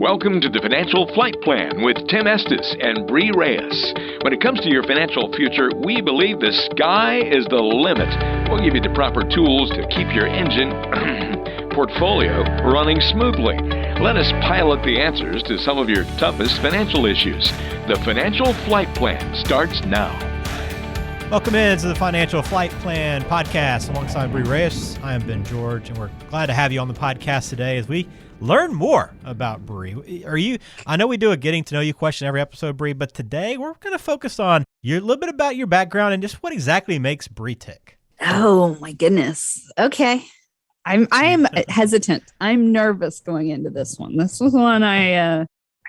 Welcome to the Financial Flight Plan with Tim Estes and Bree Reyes. When it comes to your financial future, we believe the sky is the limit. We'll give you the proper tools to keep your engine portfolio running smoothly. Let us pilot the answers to some of your toughest financial issues. The Financial Flight Plan starts now. Welcome into the Financial Flight Plan podcast alongside Bree Reyes. I am Ben George, and we're glad to have you on the podcast today as we learn more about Bree. I know we do a getting to know you question every episode, Bree, but today we're going to focus on a little bit about your background and just what exactly makes Bree tick. Oh my goodness. Okay. I am hesitant. I'm nervous going into this one. This was one I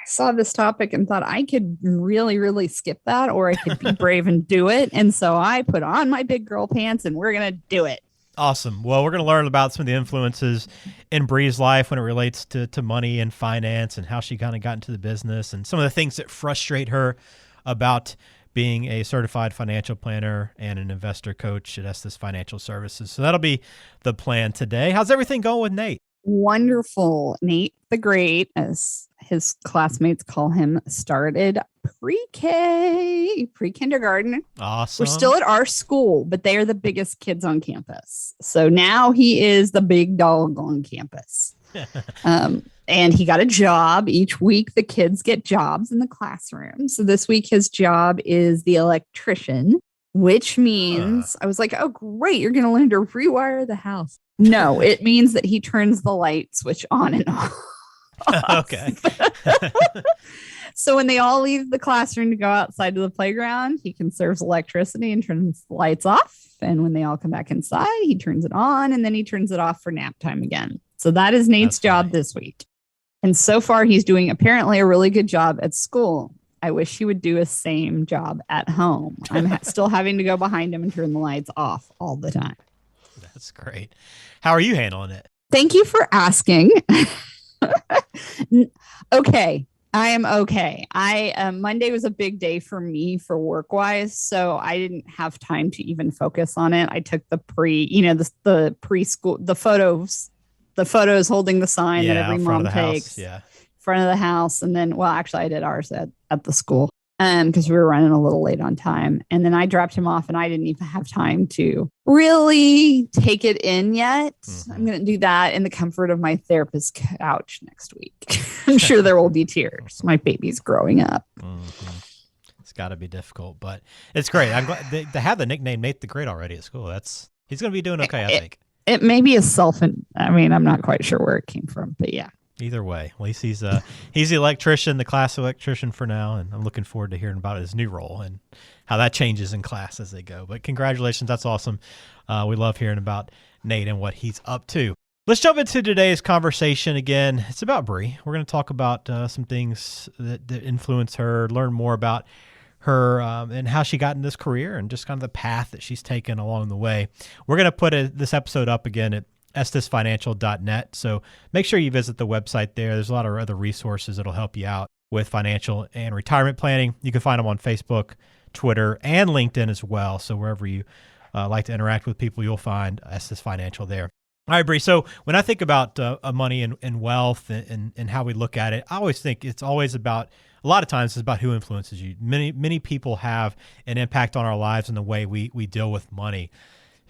saw this topic and thought I could really skip that, or I could be brave and do it. And so I put on my big girl pants and we're going to do it. Awesome. Well, we're going to learn about some of the influences in Bree's life when it relates to money and finance and how she kind of got into the business and some of the things that frustrate her about being a certified financial planner and an investor coach at Estes Financial Services. So that'll be the plan today. How's everything going with Nate? Wonderful. Nate the Great, as his classmates call him, started pre-kindergarten. Awesome. We're still at our school, but they are the biggest kids on campus. So now he is the big dog on campus. And he got a job. Each week, the kids get jobs in the classroom. So this week, his job is the electrician, which means I was like, oh, great. You're going to learn to rewire the house. No, it means that he turns the light switch on and off. Okay. So when they all leave the classroom to go outside to the playground, he conserves electricity and turns the lights off. And when they all come back inside, he turns it on and then he turns it off for nap time again. So that is Nate's job this week. And so far, he's doing apparently a really good job at school. I wish he would do a same job at home. I'm still having to go behind him and turn the lights off all the time. That's great. How are you handling it? Thank you for asking. Okay. I am okay. Monday was a big day for me for work wise. So I didn't have time to even focus on it. I took the preschool, the photos holding the sign that every mom takes front of the house. And then, well, actually I did ours at the school because we were running a little late on time. And then I dropped him off and I didn't even have time to really take it in yet. Mm-hmm. I'm going to do that in the comfort of my therapist's couch next week. I'm sure there will be tears. My baby's growing up. Mm-hmm. It's got to be difficult, but it's great. I'm glad they have the nickname Nate the Great already at school. He's going to be doing okay, I think. It may be I'm not quite sure where it came from, but yeah. Either way, at least he's the electrician, the class electrician for now, and I'm looking forward to hearing about his new role and how that changes in class as they go. But congratulations, that's awesome. We love hearing about Nate and what he's up to. Let's jump into today's conversation again. It's about Bree. We're going to talk about some things that influence her, learn more about her and how she got in this career and just kind of the path that she's taken along the way. We're going to put this episode up again at estesfinancial.net. So make sure you visit the website there. There's a lot of other resources that'll help you out with financial and retirement planning. You can find them on Facebook, Twitter, and LinkedIn as well. So wherever you like to interact with people, you'll find Estes Financial there. All right, Bree. So when I think about money and wealth and how we look at it, I always think it's always about, a lot of times it's about who influences you. Many people have an impact on our lives and the way we deal with money.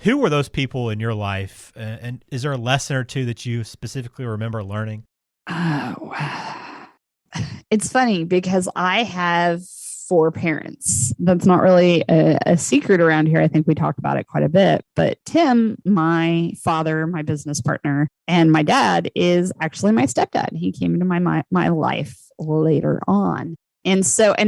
Who were those people in your life? And is there a lesson or two that you specifically remember learning? Oh, it's funny because I have 4 parents. That's not really a secret around here. I think we talk about it quite a bit. But Tim, my father, my business partner, and my dad is actually my stepdad. He came into my life later on. And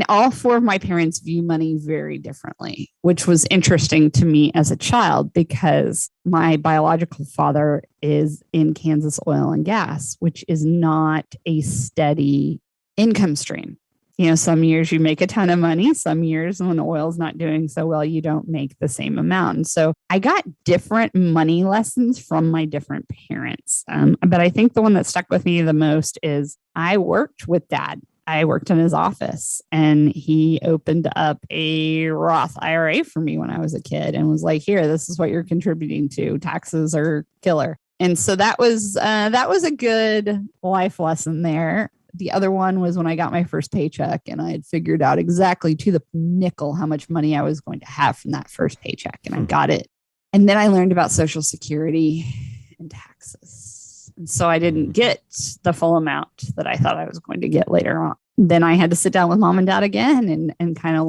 all 4 of my parents view money very differently, which was interesting to me as a child because my biological father is in Kansas oil and gas, which is not a steady income stream. You know, some years you make a ton of money. Some years when oil's not doing so well, you don't make the same amount. And so I got different money lessons from my different parents. But I think the one that stuck with me the most is I worked with Dad. I worked in his office and he opened up a Roth IRA for me when I was a kid and was like, here, this is what you're contributing to. Taxes are killer. And so that was a good life lesson there. The other one was when I got my first paycheck and I had figured out exactly to the nickel how much money I was going to have from that first paycheck. And I got it. And then I learned about Social Security and taxes. And so I didn't get the full amount that I thought I was going to get later on. Then I had to sit down with mom and dad again and kind of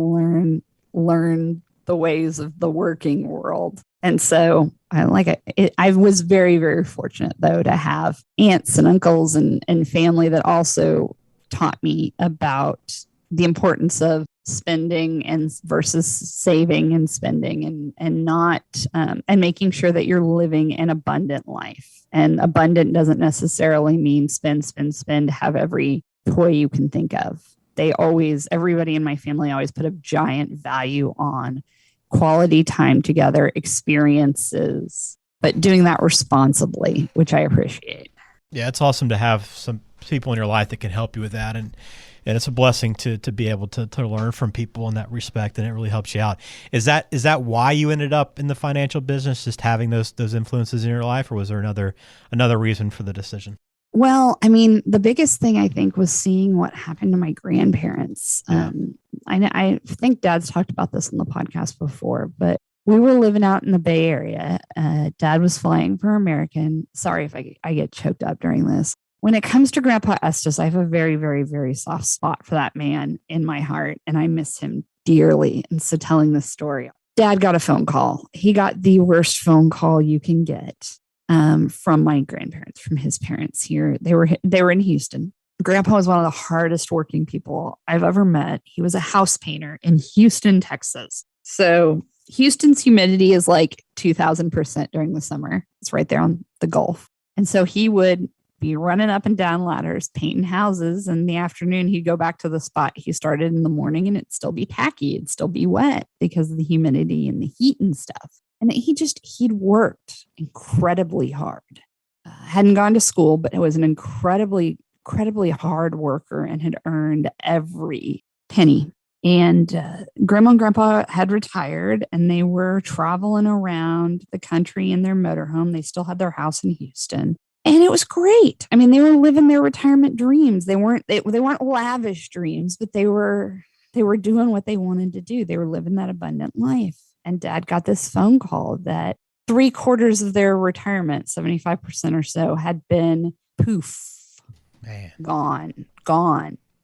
learn the ways of the working world. And so I was very, very fortunate, though, to have aunts and uncles and family that also taught me about the importance of spending and versus saving and spending and not and making sure that you're living an abundant life. And abundant doesn't necessarily mean spend, have every toy you can think of. Everybody in my family always put a giant value on quality time together, experiences, but doing that responsibly, which I appreciate. Yeah, it's awesome to have some people in your life that can help you with that. And it's a blessing to be able to learn from people in that respect, and it really helps you out. Is that why you ended up in the financial business, just having those influences in your life, or was there another reason for the decision? Well, I mean, the biggest thing I think was seeing what happened to my grandparents. Yeah. I think Dad's talked about this on the podcast before, but we were living out in the Bay Area. Dad was flying for American. Sorry if I get choked up during this. When it comes to Grandpa Estes, I have a very, very, very soft spot for that man in my heart, and I miss him dearly. And so telling this story, Dad got a phone call. He got the worst phone call you can get from my grandparents, from his parents here. They were in Houston. Grandpa was one of the hardest working people I've ever met. He was a house painter in Houston, Texas. So Houston's humidity is like 2,000% during the summer. It's right there on the Gulf. And so he would be running up and down ladders, painting houses. In the afternoon, he'd go back to the spot he started in the morning, and it'd still be tacky. It'd still be wet because of the humidity and the heat and stuff. And he'd worked incredibly hard. Hadn't gone to school, but it was an incredibly hard worker and had earned every penny. And Grandma and Grandpa had retired, and they were traveling around the country in their motorhome. They still had their house in Houston. And it was great. I mean, they were living their retirement dreams. They weren't lavish dreams, but they were doing what they wanted to do. They were living that abundant life. And Dad got this phone call that 3/4 of their retirement, 75% or so, had been poof, gone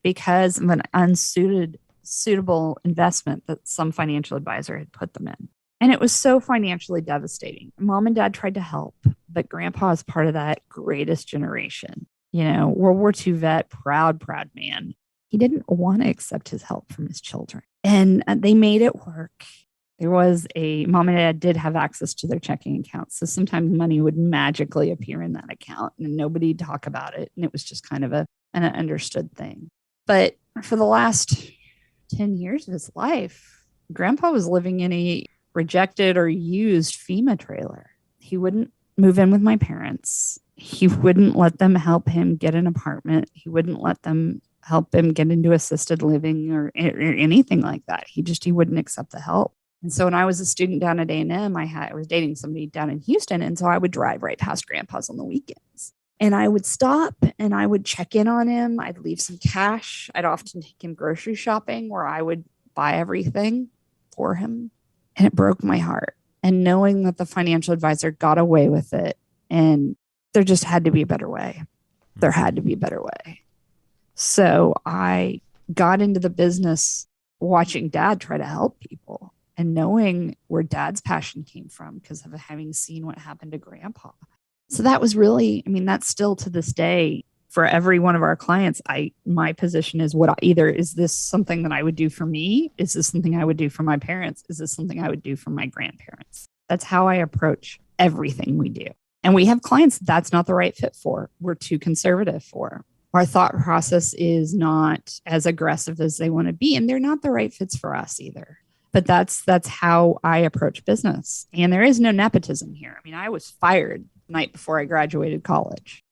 because of an unsuitable investment that some financial advisor had put them in. And it was so financially devastating. Mom and Dad tried to help, but Grandpa is part of that greatest generation. World War II vet, proud man. He didn't want to accept his help from his children. And they made it work. Mom and Dad did have access to their checking accounts. So sometimes money would magically appear in that account and nobody'd talk about it. And it was just kind of an understood thing. But for the last 10 years of his life, Grandpa was living in a rejected or used FEMA trailer. He wouldn't move in with my parents. He wouldn't let them help him get an apartment. He wouldn't let them help him get into assisted living or anything like that. He wouldn't accept the help. And so when I was a student down at A&M, I was dating somebody down in Houston. And so I would drive right past Grandpa's on the weekends. And I would stop and I would check in on him. I'd leave some cash. I'd often take him grocery shopping where I would buy everything for him. And it broke my heart. And knowing that the financial advisor got away with it, and there just had to be a better way. There had to be a better way. So I got into the business watching Dad try to help people and knowing where Dad's passion came from because of having seen what happened to Grandpa. So that was really, that's still to this day for every one of our clients. My position is is this something that I would do for me? Is this something I would do for my parents? Is this something I would do for my grandparents? That's how I approach everything we do. And we have clients that's not the right fit for. We're too conservative for. Our thought process is not as aggressive as they want to be, and they're not the right fits for us either. But that's how I approach business. And there is no nepotism here. I was fired the night before I graduated college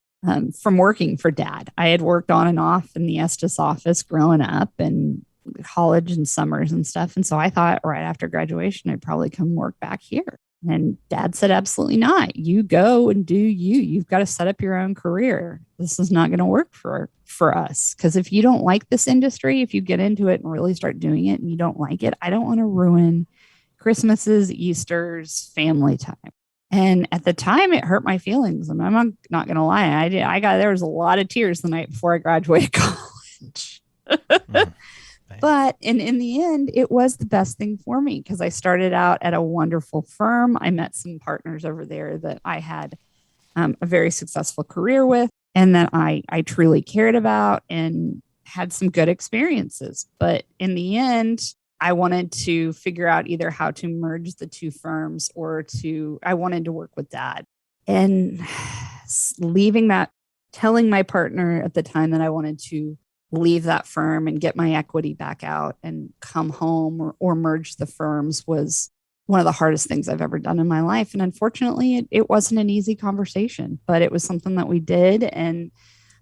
from working for Dad. I had worked on and off in the Estes office growing up and college and summers and stuff. And so I thought right after graduation, I'd probably come work back here. And Dad said, absolutely not. You go and do you. You've got to set up your own career. This is not going to work for us. Because if you don't like this industry, if you get into it and really start doing it and you don't like it, I don't want to ruin Christmases, Easters, family time. And at the time, it hurt my feelings. And I'm not going to lie. There was a lot of tears the night before I graduated college. But in the end, it was the best thing for me because I started out at a wonderful firm. I met some partners over there that I had a very successful career with and that I truly cared about and had some good experiences. But in the end, I wanted to figure out either how to merge the two firms I wanted to work with Dad. And leaving that, telling my partner at the time that I wanted to leave that firm and get my equity back out and come home or merge the firms was one of the hardest things I've ever done in my life. And unfortunately, it wasn't an easy conversation, but it was something that we did. And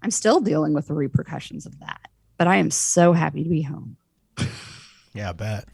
I'm still dealing with the repercussions of that. But I am so happy to be home. Yeah, I bet.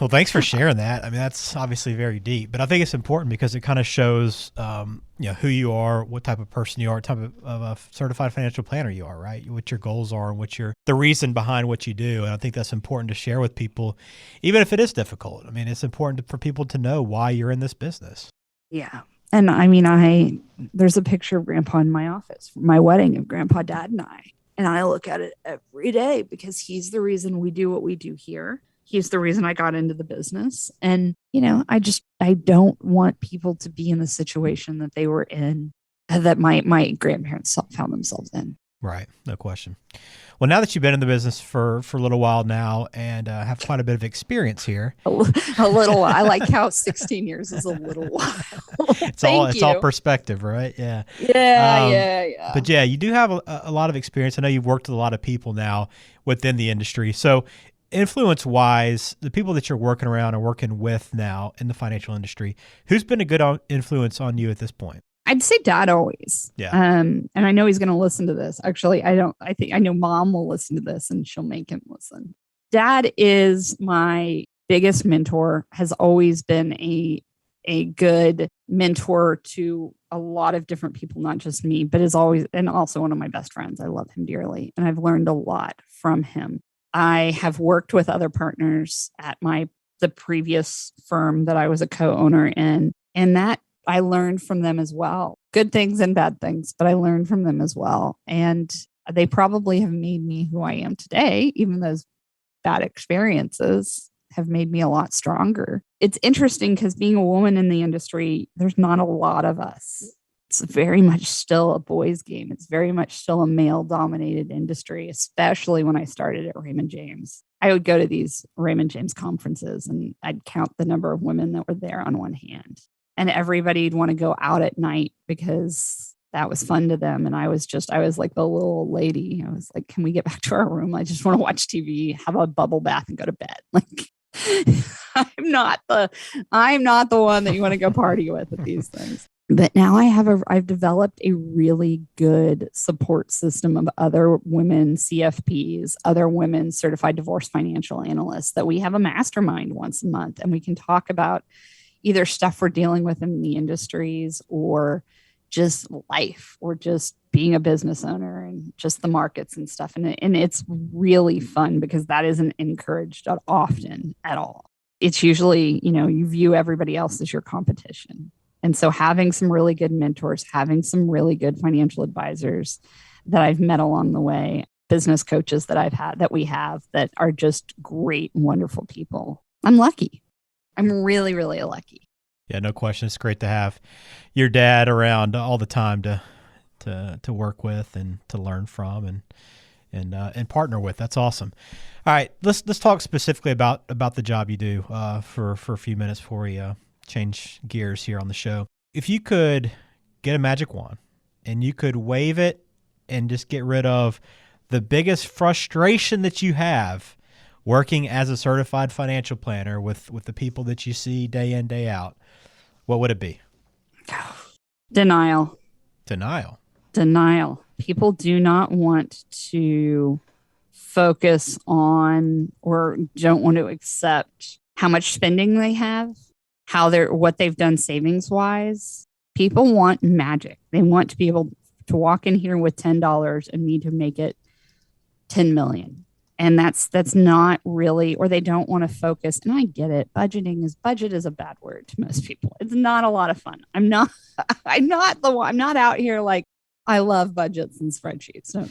Well, thanks for sharing that. I mean, that's obviously very deep, but I think it's important because it kind of shows, who you are, what type of person you are, what type of a certified financial planner you are, right? What your goals are and the reason behind what you do. And I think that's important to share with people, even if it is difficult. I mean, it's important for people to know why you're in this business. Yeah. And I mean, there's a picture of Grandpa in my office from my wedding of Grandpa, Dad, and I. And I look at it every day because he's the reason we do what we do here. He's the reason I got into the business. And, I don't want people to be in the situation that they were in, that my grandparents found themselves in. Right. No question. Well, now that you've been in the business for a little while now and have quite a bit of experience here. A little while. I like how 16 years is a little while. It's all perspective, right? Yeah. Yeah. But yeah, you do have a lot of experience. I know you've worked with a lot of people now within the industry. So influence-wise, the people that you're working around and working with now in the financial industry, who's been a good influence on you at this point? I'd say Dad always. Yeah. And I know he's going to listen to this. Actually, I know Mom will listen to this and she'll make him listen. Dad is my biggest mentor, has always been a good mentor to a lot of different people, not just me, but and also one of my best friends. I love him dearly. And I've learned a lot from him. I have worked with other partners at the previous firm that I was a co-owner in, and that I learned from them as well. Good things and bad things, but I learned from them as well. And they probably have made me who I am today. Even those bad experiences have made me a lot stronger. It's interesting because being a woman in the industry, there's not a lot of us. It's very much still a boys' game. It's very much still a male-dominated industry, especially when I started at Raymond James. I would go to these Raymond James conferences and I'd count the number of women that were there on one hand. And everybody'd want to go out at night because that was fun to them. And I was like the little lady. I was like, can we get back to our room? I just want to watch TV, have a bubble bath and go to bed. Like, I'm not the one that you want to go party with at these things. But now I've developed a really good support system of other women CFPs, other women certified divorce financial analysts that we have a mastermind once a month and we can talk about either stuff we're dealing with in the industries or just life or just being a business owner and just the markets and stuff. And it's really fun because that isn't encouraged often at all. It's usually, you view everybody else as your competition. And so having some really good mentors, having some really good financial advisors that I've met along the way, business coaches that we have that are just great, wonderful people. I'm lucky. I'm really, really lucky. Yeah, no question. It's great to have your dad around all the time to work with and to learn from and partner with. That's awesome. All right, let's talk specifically about the job you do for a few minutes before we change gears here on the show. If you could get a magic wand and you could wave it and just get rid of the biggest frustration that you have working as a certified financial planner with the people that you see day in, day out, what would it be? Denial. People do not want to focus on or don't want to accept how much spending they have what they've done savings wise. People want magic. They want to be able to walk in here with $10 and me to make it 10 million. And that's not really, or they don't want to focus. And I get it. Budget is a bad word to most people. It's not a lot of fun. I'm not out here like, I love budgets and spreadsheets. So,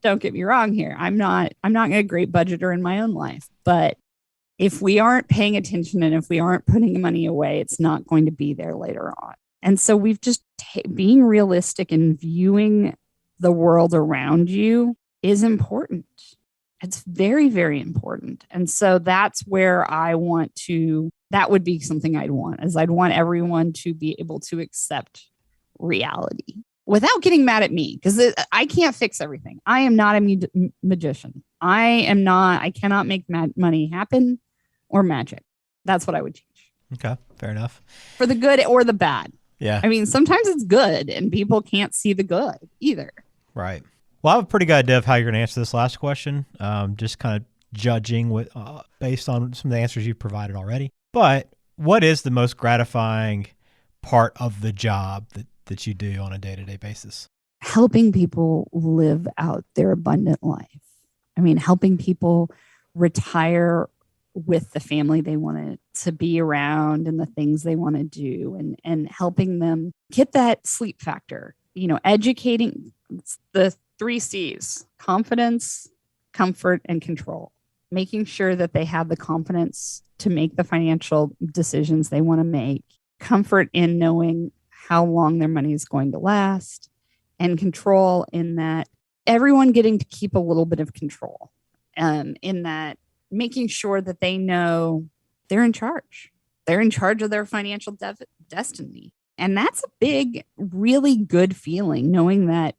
don't get me wrong here. I'm not a great budgeter in my own life, but if we aren't paying attention and if we aren't putting money away, it's not going to be there later on. And so we've just being realistic and viewing the world around you is important. It's very, very important. And so that's where that would be something I'd want, is I'd want everyone to be able to accept reality without getting mad at me, because I can't fix everything. I am not a magician. I cannot make money happen or magic. That's what I would change. Okay, fair enough. For the good or the bad. Yeah. I mean, sometimes it's good and people can't see the good either. Right. Well, I have a pretty good idea of how you're going to answer this last question, just kind of judging based on some of the answers you've provided already. But what is the most gratifying part of the job that you do on a day-to-day basis? Helping people live out their abundant life. I mean, helping people retire with the family they want to be around and the things they want to do, and helping them get that sleep factor, educating the 3 C's: confidence, comfort, and control, making sure that they have the confidence to make the financial decisions they want to make, comfort in knowing how long their money is going to last, and control in that everyone getting to keep a little bit of control, in that making sure that they know they're in charge. They're in charge of their financial destiny. And that's a big, really good feeling, knowing that,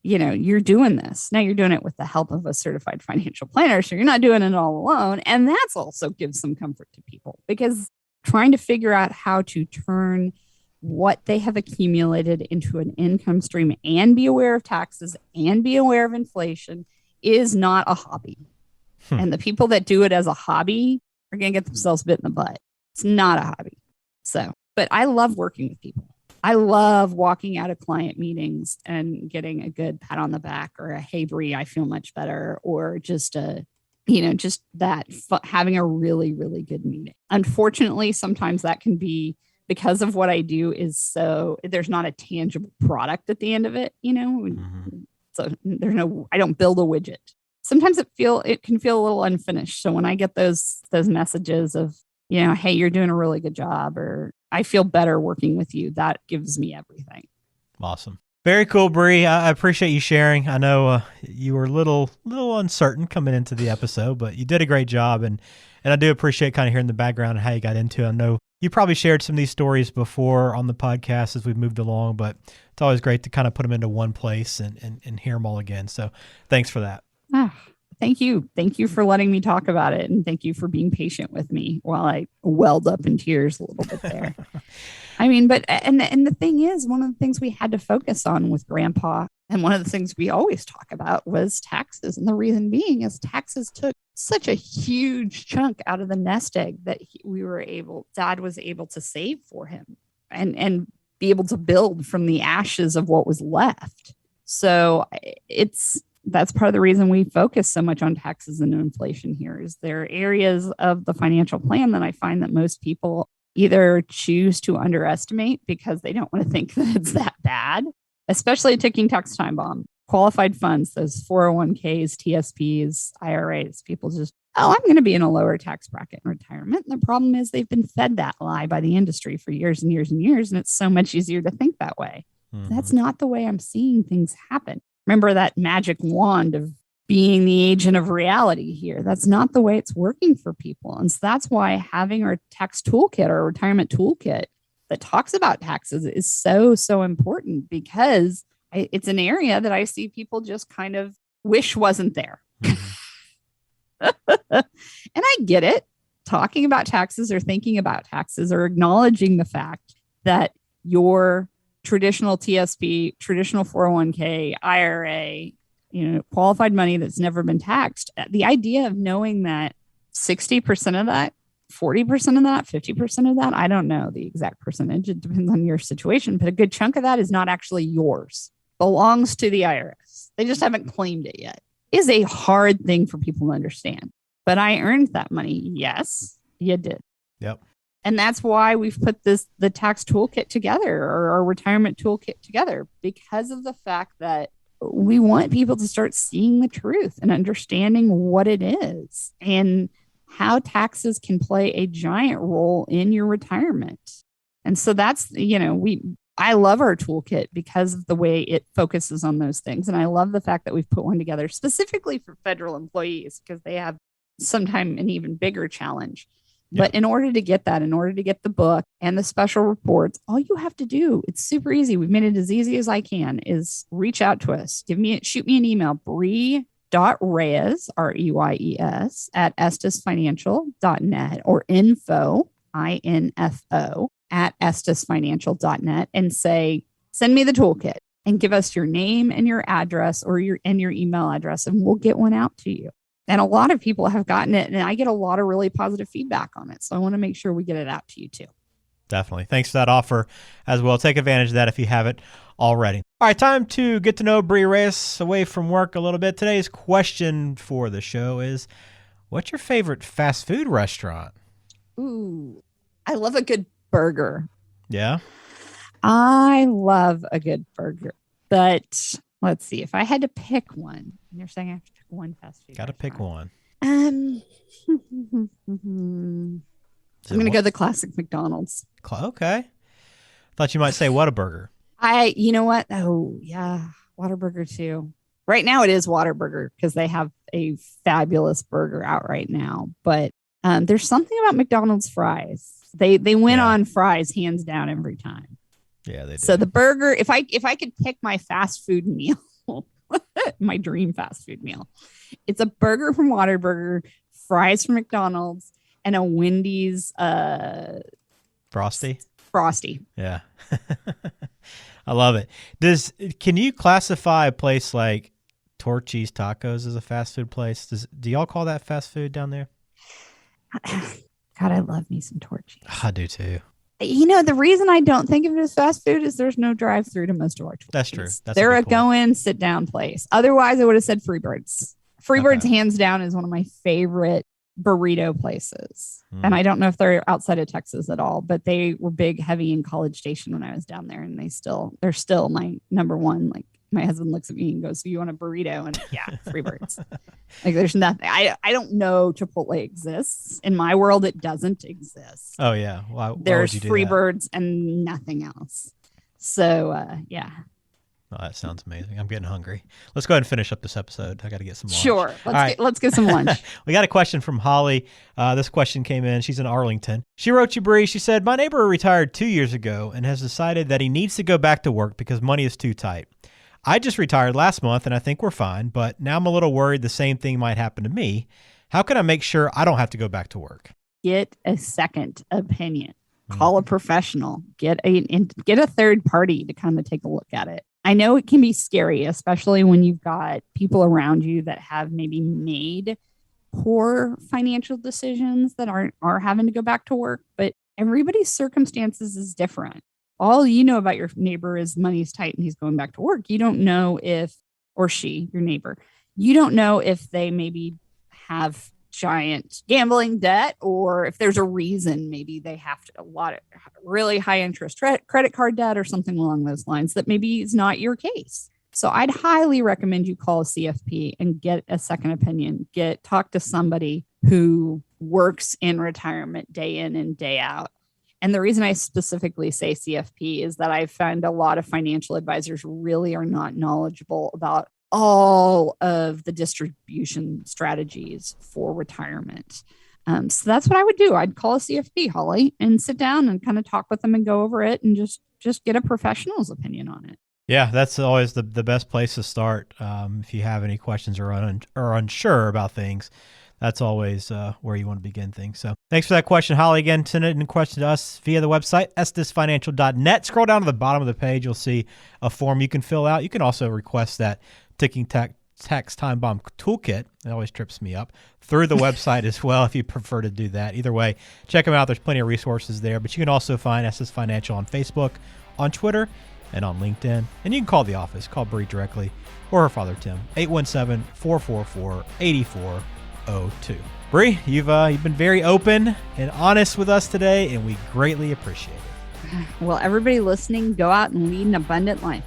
you're doing this. Now you're doing it with the help of a certified financial planner. So you're not doing it all alone. And that's also gives some comfort to people, because trying to figure out how to turn what they have accumulated into an income stream and be aware of taxes and be aware of inflation is not a hobby. And the people that do it as a hobby are going to get themselves bit in the butt. It's not a hobby. So, but I love working with people. I love walking out of client meetings and getting a good pat on the back, or a, hey, Bree, I feel much better, or just having a really, really good meeting. Unfortunately, sometimes that can be, because of what I do there's not a tangible product at the end of it, So I don't build a widget. Sometimes it can feel a little unfinished. So when I get those messages of, hey, you're doing a really good job, or I feel better working with you, that gives me everything. Awesome. Very cool, Bree. I appreciate you sharing. I know you were a little uncertain coming into the episode, but you did a great job. And I do appreciate kind of hearing the background and how you got into it. I know you probably shared some of these stories before on the podcast as we've moved along, but it's always great to kind of put them into one place and hear them all again. So thanks for that. Thank you. Thank you for letting me talk about it. And thank you for being patient with me while I welled up in tears a little bit there. I mean, and the thing is, one of the things we had to focus on with Grandpa, and one of the things we always talk about, was taxes. And the reason being is taxes took such a huge chunk out of the nest egg that Dad was able to save for him and be able to build from the ashes of what was left. So that's part of the reason we focus so much on taxes and inflation here. Is there are areas of the financial plan that I find that most people either choose to underestimate because they don't want to think that it's that bad, especially a ticking tax time bomb. Qualified funds, those 401ks, TSPs, IRAs, people just, I'm going to be in a lower tax bracket in retirement. And the problem is they've been fed that lie by the industry for years and years and years. And it's so much easier to think that way. Mm-hmm. That's not the way I'm seeing things happen. Remember that magic wand of being the agent of reality here. That's not the way it's working for people. And so that's why having our tax toolkit, our retirement toolkit that talks about taxes is so, so important, because it's an area that I see people just kind of wish wasn't there. Mm-hmm. And I get it. Talking about taxes or thinking about taxes or acknowledging the fact that your traditional TSP, traditional 401k, IRA, qualified money that's never been taxed. The idea of knowing that 60% of that 40% of that, 50% of that. I don't know the exact percentage. It depends on your situation, but a good chunk of that is not actually yours, belongs to the IRS. They just haven't claimed it yet. It is a hard thing for people to understand. But I earned that money. Yes, you did. Yep. And that's why we've put the tax toolkit together, or our retirement toolkit together, because of the fact that we want people to start seeing the truth and understanding what it is and how taxes can play a giant role in your retirement. And so that's, I love our toolkit because of the way it focuses on those things. And I love the fact that we've put one together specifically for federal employees, because they have sometimes an even bigger challenge. But in order to get that, in order to get the book and the special reports, all you have to do, it's super easy. We've made it as easy as I can, is reach out to us. Shoot me an email, Bree.Reyes, Reyes, at estusfinancial.net, or info, at estusfinancial.net, and say, send me the toolkit and give us your name and your address, or your email address, and we'll get one out to you. And a lot of people have gotten it, and I get a lot of really positive feedback on it. So I want to make sure we get it out to you too. Definitely. Thanks for that offer as well. Take advantage of that if you haven't already. All right, time to get to know Bree Reyes away from work a little bit. Today's question for the show is, what's your favorite fast food restaurant? Ooh, I love a good burger. Yeah? I love a good burger. But let's see, if I had to pick one, you're saying I have to pick one fast food. Got to pick one. I'm going to go the classic McDonald's. Okay. Thought you might say Whataburger. You know what? Oh, yeah. Whataburger too. Right now it is Whataburger because they have a fabulous burger out right now. But there's something about McDonald's fries. They win on fries hands down every time. Yeah, they do. So the burger, if I could pick my fast food meal, my dream fast food meal, it's a burger from Whataburger, fries from McDonald's, and a Wendy's Frosty. Yeah. I love it. Can you classify a place like Torchy's Tacos as a fast food place? Do y'all call that fast food down there? God, I love me some Torchy's. I do too. The reason I don't think of it as fast food is there's no drive-through to most of our Torchy's. That's true. They're a go-in, sit-down place. Otherwise, I would have said Freebirds. Freebirds, hands down, is one of my favorite burrito places. And I don't know if they're outside of Texas at all, but they were big, heavy in College Station when I was down there, and they're still my number one. Like, my husband looks at me and goes, "So you want a burrito?" And yeah, Freebirds. Like, there's nothing. I don't know Chipotle exists. In my world, it doesn't exist. Oh yeah. There's Freebirds and nothing else. So yeah. Oh, that sounds amazing. I'm getting hungry. Let's go ahead and finish up this episode. I got to get some lunch. Sure. Let's get some lunch. We got a question from Holly. This question came in. She's in Arlington. She wrote you, Bree. She said, "My neighbor retired 2 years ago and has decided that he needs to go back to work because money is too tight. I just retired last month and I think we're fine, but now I'm a little worried the same thing might happen to me. How can I make sure I don't have to go back to work?" Get a second opinion. Call a professional. Get a third party to kind of take a look at it. I know it can be scary, especially when you've got people around you that have maybe made poor financial decisions that are having to go back to work, but everybody's circumstances is different. All you know about your neighbor is money's tight and he's going back to work. You don't know if, or she, your neighbor, you don't know if they maybe have giant gambling debt, or if there's a reason maybe they have a lot of really high interest credit card debt or something along those lines that maybe is not your case. So I'd highly recommend you call a CFP and get a second opinion. Talk to somebody who works in retirement day in and day out. And the reason I specifically say CFP is that I've found a lot of financial advisors really are not knowledgeable about all of the distribution strategies for retirement. So that's what I would do. I'd call a CFP, Holly, and sit down and kind of talk with them and go over it and just get a professional's opinion on it. Yeah, that's always the best place to start. If you have any questions or unsure about things, that's always where you want to begin things. So thanks for that question, Holly. Again, send it in question to us via the website, estusfinancial.net. Scroll down to the bottom of the page. You'll see a form you can fill out. You can also request that ticking Tax Time Bomb Toolkit. It always trips me up. Through the website as well, if you prefer to do that. Either way, check them out. There's plenty of resources there. But you can also find SS Financial on Facebook, on Twitter, and on LinkedIn. And you can call the office. Call Bree directly or her father, Tim. 817-444-8402. Bree, you've been very open and honest with us today, and we greatly appreciate it. Well, everybody listening, go out and lead an abundant life.